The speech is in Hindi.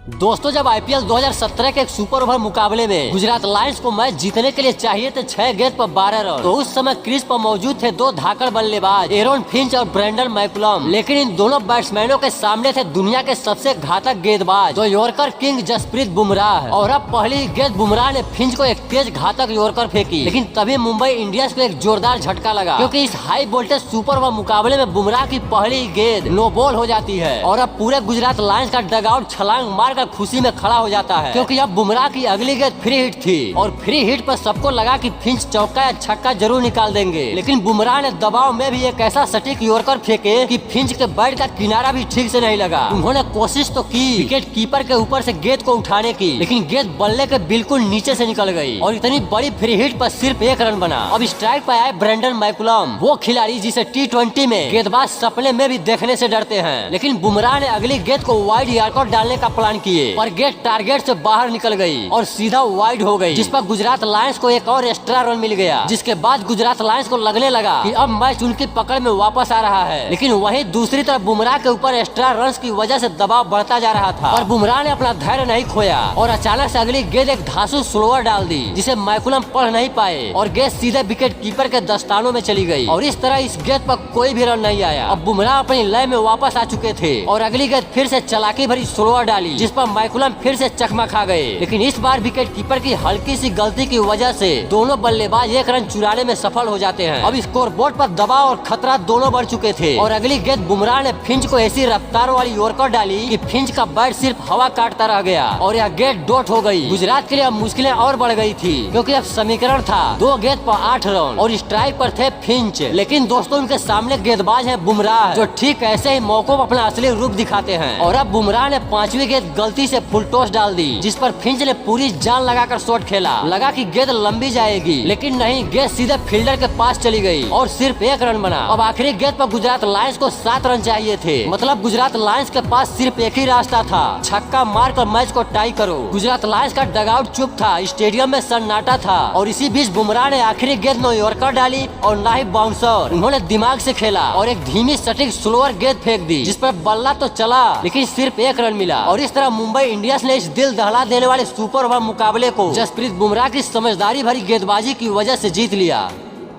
दोस्तों, जब आईपीएल 2017 के एक सुपर ओवर मुकाबले में गुजरात लायंस को मैच जीतने के लिए चाहिए थे 6 गेंद पर 12 रन, तो उस समय क्रीज पर मौजूद थे 2 धाकड़ बल्लेबाज एरोन फिंच और ब्रेंडन मैकुलम। लेकिन इन दोनों बैट्समैनों के सामने थे दुनिया के सबसे घातक गेंदबाज जो यॉर्कर किंग जसप्रीत बुमराह। और अब पहली गेंद बुमराह ने फिंच को एक तेज घातक यॉर्कर फेंकी, लेकिन तभी मुंबई इंडियंस को एक जोरदार झटका लगा, क्योंकि इस हाई वोल्टेज सुपर ओवर मुकाबले में बुमराह की पहली गेंद नो बॉल हो जाती है। और अब पूरे गुजरात लायंस का डगआउट छलांग मारकर खुशी में खड़ा हो जाता है, क्योंकि अब बुमराह की अगली गेंद फ्री हिट थी और फ्री हिट पर सबको लगा कि फिंच चौका या छक्का जरूर निकाल देंगे। लेकिन बुमराह ने दबाव में भी एक ऐसा सटीक यॉर्कर फेंके कि फिंच के बैट का किनारा भी ठीक से नहीं लगा। उन्होंने कोशिश तो की विकेट कीपर के ऊपर से गेंद को उठाने की, लेकिन गेंद बल्ले के बिल्कुल नीचे से निकल गई और इतनी बड़ी फ्री हिट पर सिर्फ 1 रन बना। अब स्ट्राइक पर आए ब्रेंडन मैकुलम, वो खिलाड़ी जिसे T20 में गेंदबाज सपने में भी देखने से डरते हैं। लेकिन बुमराह ने अगली गेंद को वाइड यॉर्कर डालने का प्लान किए और गेंद टारगेट से बाहर निकल गई और सीधा वाइड हो गई, जिस पर गुजरात लायंस को एक और एक्स्ट्रा रन मिल गया। जिसके बाद गुजरात लायंस को लगने लगा कि अब मैच उनकी पकड़ में वापस आ रहा है। लेकिन वहीं दूसरी तरफ बुमराह के ऊपर एक्स्ट्रा रन की वजह से दबाव बढ़ता जा रहा था, पर बुमराह ने अपना धैर्य नहीं खोया और अचानक से अगली गेंद एक धांसू स्लोअर डाल दी, जिसे मैकुलम पढ़ नहीं पाए और गेंद सीधे विकेट कीपर के दस्तानों में चली गई। और इस तरह इस गेंद पर कोई भी रन नहीं आया। अब बुमराह अपनी लय में वापस आ चुके थे और अगली गेंद फिर से चालाकी भरी स्लोअर डाली, जिस पर मैकुलम फिर से चकमा खा गए। लेकिन इस बार विकेट कीपर की हल्की सी गलती की वजह से दोनों बल्लेबाज 1 रन चुराने में सफल हो जाते हैं। अब स्कोर बोर्ड पर दबाव और खतरा दोनों बढ़ चुके थे और अगली गेंद बुमराह ने फिंच को ऐसी रफ्तारों वाली यॉर्कर डाली कि फिंच का बैट सिर्फ हवा काटता रह गया और यह गेंद डॉट हो गई। गुजरात के लिए अब मुश्किलें और बढ़ गई थी, क्योंकि अब समीकरण था 2 गेंद पर 8 रन और स्ट्राइक पर थे फिंच। लेकिन दोस्तों, उनके सामने गेंदबाज है बुमराह, जो ठीक ऐसे ही मौकों पर अपना असली रूप दिखाते हैं। और अब बुमराह ने 5वीं गेंद गलती से फुल टॉस डाल दी, जिस पर फिंच ने पूरी जान लगाकर शॉट खेला। लगा कि गेंद लंबी जाएगी, लेकिन नहीं, गेंद सीधे फील्डर के पास चली गई और सिर्फ 1 रन बना। अब आखिरी गेंद पर गुजरात लायंस को 7 रन चाहिए थे। मतलब गुजरात लायंस के पास सिर्फ एक ही रास्ता था, छक्का मारकर मैच को टाई करो। गुजरात लायंस का डगआउट चुप था, स्टेडियम में सन्नाटा था और इसी बीच बुमराह ने आखिरी गेंद नो यॉर्कर डाली और ना ही बाउंसर। उन्होंने दिमाग से खेला और एक धीमी सटीक स्लोअर गेंद फेंक दी, जिस पर बल्ला तो चला लेकिन सिर्फ 1 रन मिला। और इस तरह मुंबई इंडियंस ने इस दिल दहला देने वाले सुपर ओवर मुकाबले को जसप्रीत बुमराह की समझदारी भरी गेंदबाजी की वजह से जीत लिया।